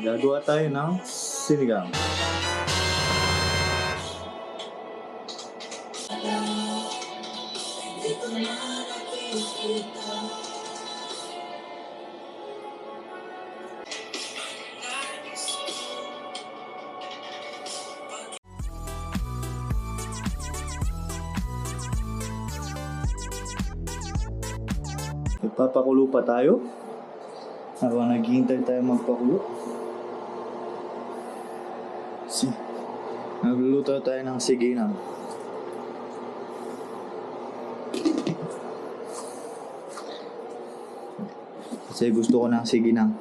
Gagawa tayo ng sinigang. Nagpapakulo pa tayo. Habang naghihintay tayo magpakulo. Nagluluto tayo ng siginang. Kasi gusto ko ng siginang.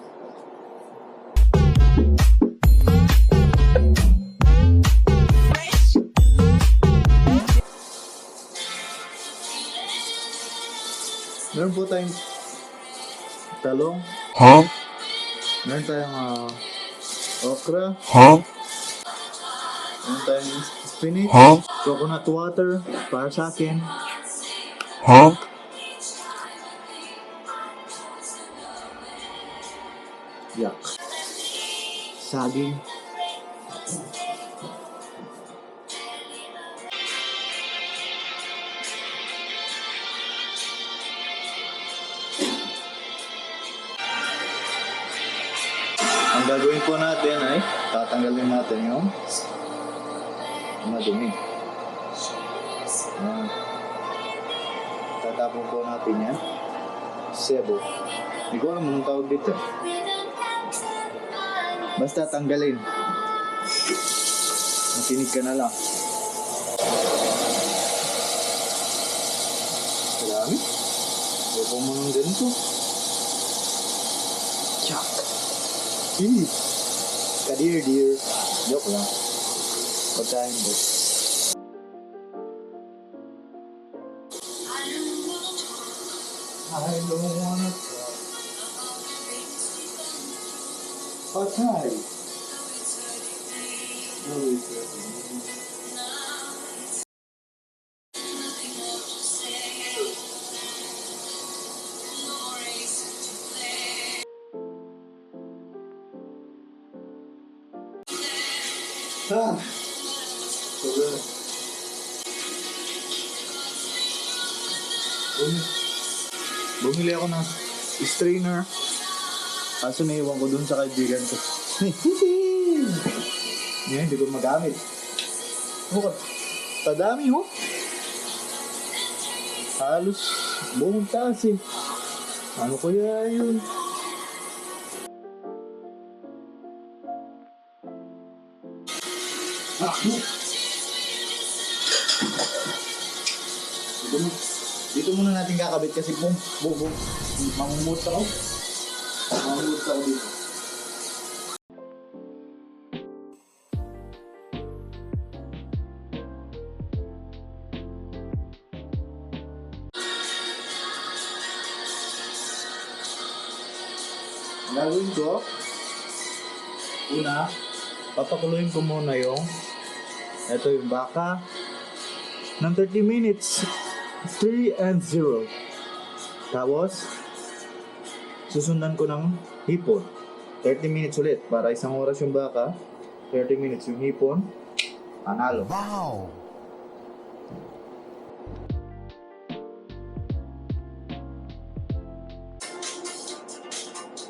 Meron po tayong talong. Huh? Meron tayong okra. Huh? Meron tayong spinach. Huh? Coconut water para sa akin. Huh? Yak. Saging. Ang gagawin po natin ay tatanggalin natin yung madumi. Tatapon po natin yan. Sebo. Hindi ko alam anong tawag dito. Basta tanggalin. Makinig ka na lang. Marami. Huwag mo nang ganito. Tsak. Kadir dear. Joke lang. Pagkain po. I don't wanna talk. Patay. Bumili ako ng strainer. Kaso naiwan ko dun sa kaibigan ko. Ngayon, hindi ko magamit. Padami ho. Halos buong taas eh. Ano kaya yun? Dito muna natin kakabit kasi kung mamumut ako. Mamumut ako dito. Ang gagawin ko, una, papakuluin ko muna yung baka ng 30 minutes. 3 and 0. Tapos, susundan ko ng hipon. 30 minutes ulit. Para isang oras yung baka. 30 minutes yung hipon. Panalo. Wow!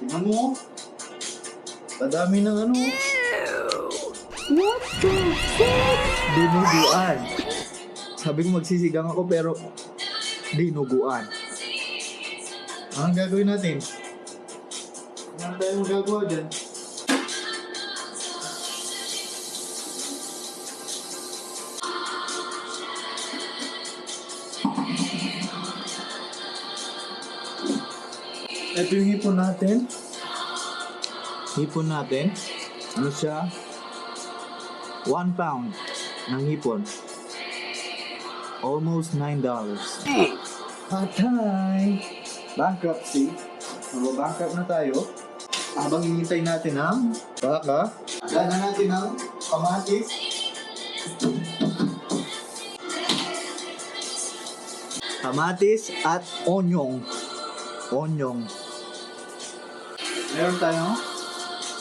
Tingnan mo. Kadami ng ano. What the fuck? Dinuguan. Sabi ko magsisigang ako pero dinuguan. Anong gagawin natin? Ano tayo magagawa dyan? Ito yung hipon natin. Hipon natin. Ano siya? 1 pound ng hipon. Almost $9. Patay! Bankruptcy. Mag-bankrupt na tayo. Habang hihintay natin ang baka, dala natin ang kamatis. Kamatis at onyong. Onyong. Meron tayong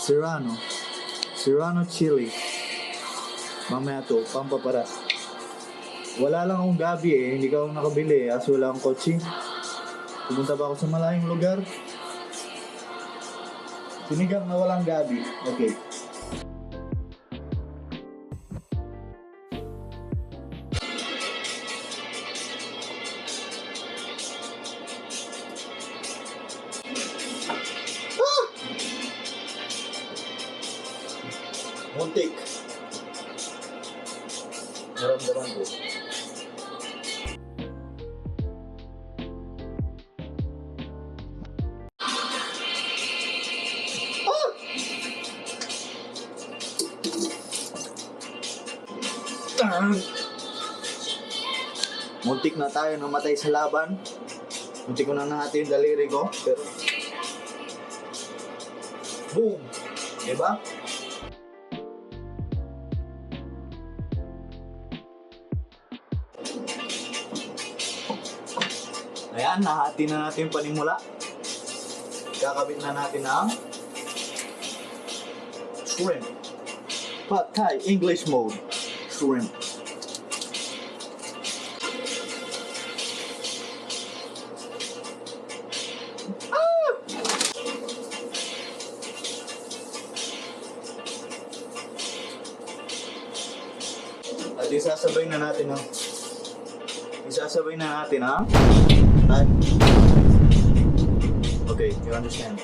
Serrano. Serrano chili. Mamaya to, pampapara. Wala lang akong gabi hindi ka ako nakabili aso wala akong kotse. Pumunta pa ako sa malayong lugar. Sinigang na walang gabi. Okay. Muntik. Naramdaman ko. Muntik na tayo namatay sa laban. Muntik ko na nahati yung daliri ko. Pero boom! Diba? Ayan, nahati na natin yung panimula. Kakabit na natin ang shrimp. Pad Thai English mode. Shrimp. At isasabay na natin ang time. Okay, you understand.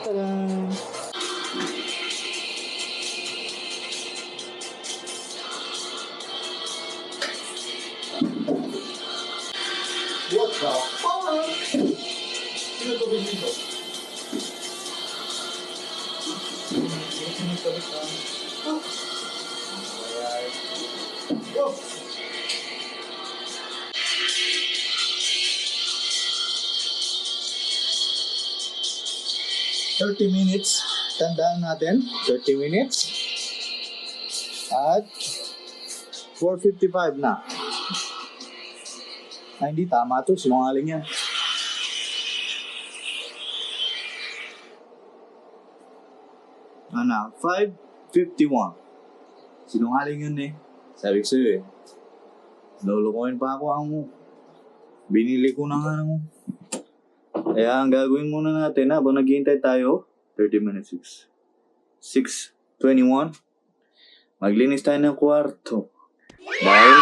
Ta-da! What the fuck? Sino to dito? Oh. Go. 30 minutes. Tandaan natin. 30 minutes. At 4:55 na. Ay, hindi tama to. Sinungaling yan. Ano? 5:51. Sinungaling yun Sabi ko sa'yo lulukuhin pa ako ang binili ko na nga ng Kaya ang gagawin muna natin habang naghihintay tayo, 30 minutes, 6:21, maglinis tayo ng kwarto. Dahil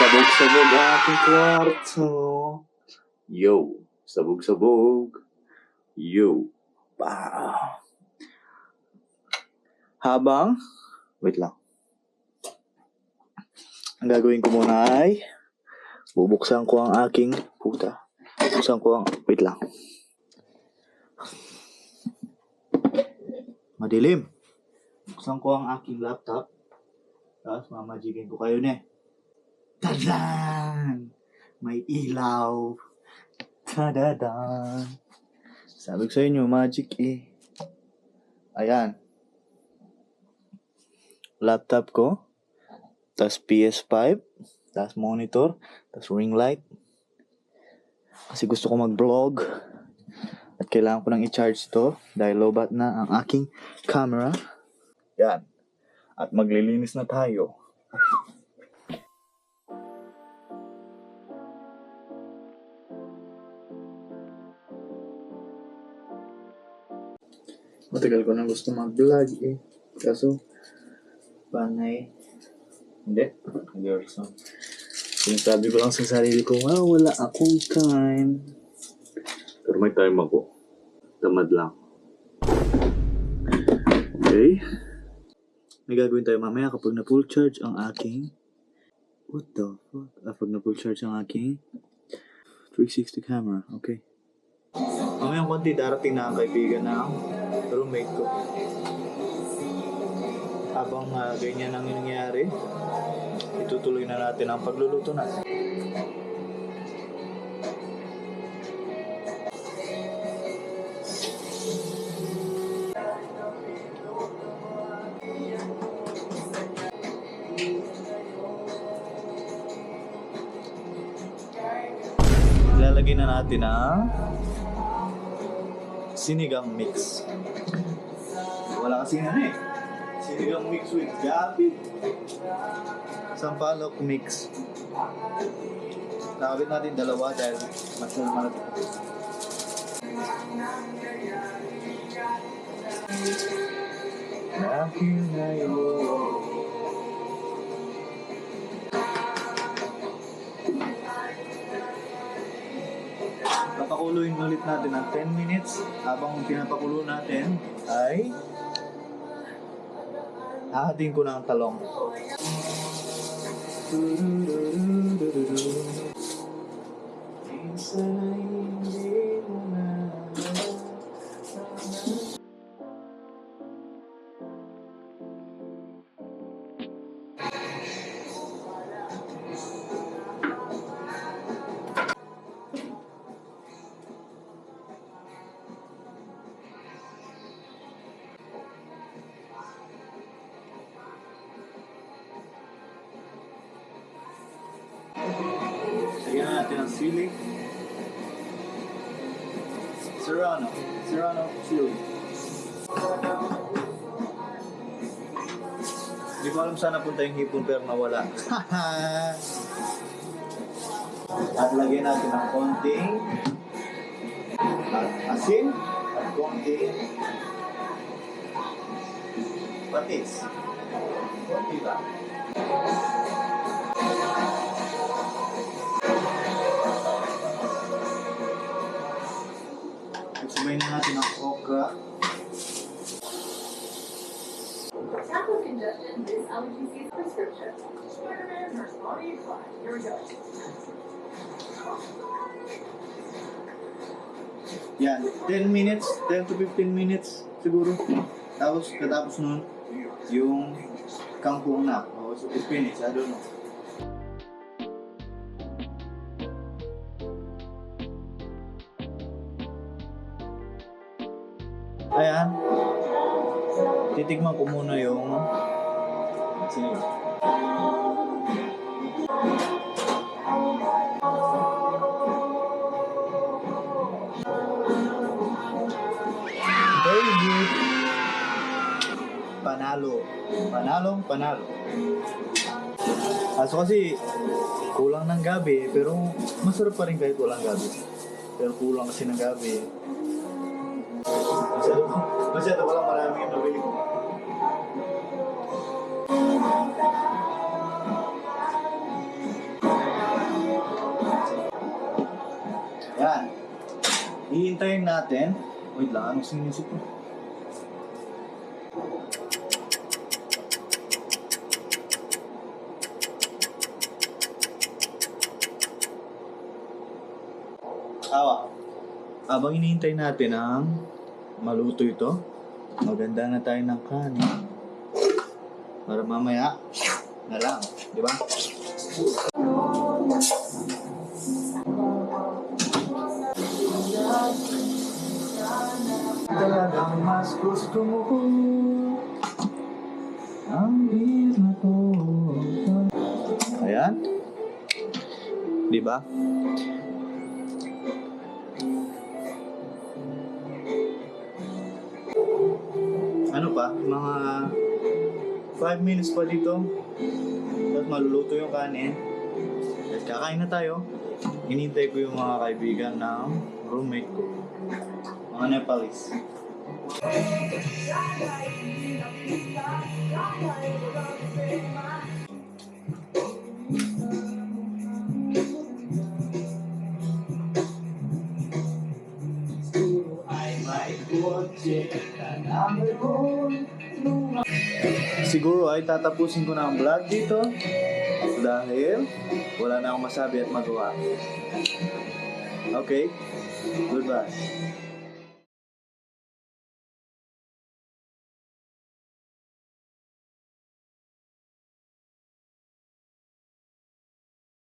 sabog-sabog ang aking kwarto. Yo, sabog-sabog. Yo, pa. Habang, wait lang. Ang gagawin ko muna ay bubuksan ko ang aking wait lang. Madilim. Buksan ko ang aking laptop. Tapos mamajigin ko kayo Tadan! May ilaw. Tadadan! Sabi ko sa inyo, magic Ayan. Laptop ko. Tas PS5. Tas monitor. Tas ring light. Kasi gusto ko mag-vlog. At kailangan ko nang i-charge to. Dahil low-bat na ang aking camera. Yan. At maglilinis na tayo. Matagal ko nang gusto mag-vlog Kaso, panay. Hindi Gerson. Sinasabi ko lang sa sarili ko, wala akong time. Pero may time ako. Tamad lang. Okay. May gagawin tayo mamaya kapag na-full charge ang aking... What the fuck? Kapag na-full charge ang aking 360 camera. Okay. Mamayang konti darating na ang kaibigan ng roommate ko. Habang ganyan ang nangyayari, itutuloy na natin ang pagluluto natin. lagyan na natin ang sinigang mix. Wala kasing ano eh. Sinigang mix with gabi. Sampalok mix. Nakabit natin dalawa dahil mas malaki. Dahil ngayon papakuluin ulit natin ng 10 minutes. Habang pinapakulo natin ay hahatiin ko ng talong. Lagyan na natin ang sili. Serrano chili. Hindi ko alam saan napunta yung hipon pero nawala. At lagyan natin ng konting asin at konting patis. Konti lang. Sabayin na natin ang okra. Tackle congestion is allergy season prescription. Spider-Man or Spotty Fly. Here we go. Yan, 10 minutes, 10 to 15 minutes siguro. Tapos, katapos nun, yung kangkong na, o spinach, I don't know. Ayan, titigman ko muna yung sinigang. Very good. Panalo. Panalo. Kaso kasi kulang ng gabi, pero masarap pa rin kahit walang gabi. Pero kulang kasi ng gabi. Masyado palang marami yung nabili ko. Yan. Hihintayin natin. Wait lang, anong sinisip ko? Habang hinihintay natin ang maluto ito, maganda na tayo ng kanin. Para mamaya na lang, di ba? Talagang mas gusto mo ko ang bis na to. Ayan. Di ba? Ano pa, mga 5 minutes pa dito at maluluto yung kanin at kakain na tayo. Hinintay ko yung mga kaibigan ng roommate ko, mga Nepalese. Siguro ay tatapusin ko na ang vlog dito dahil wala na akong masabi at magawa. Okay? Goodbye.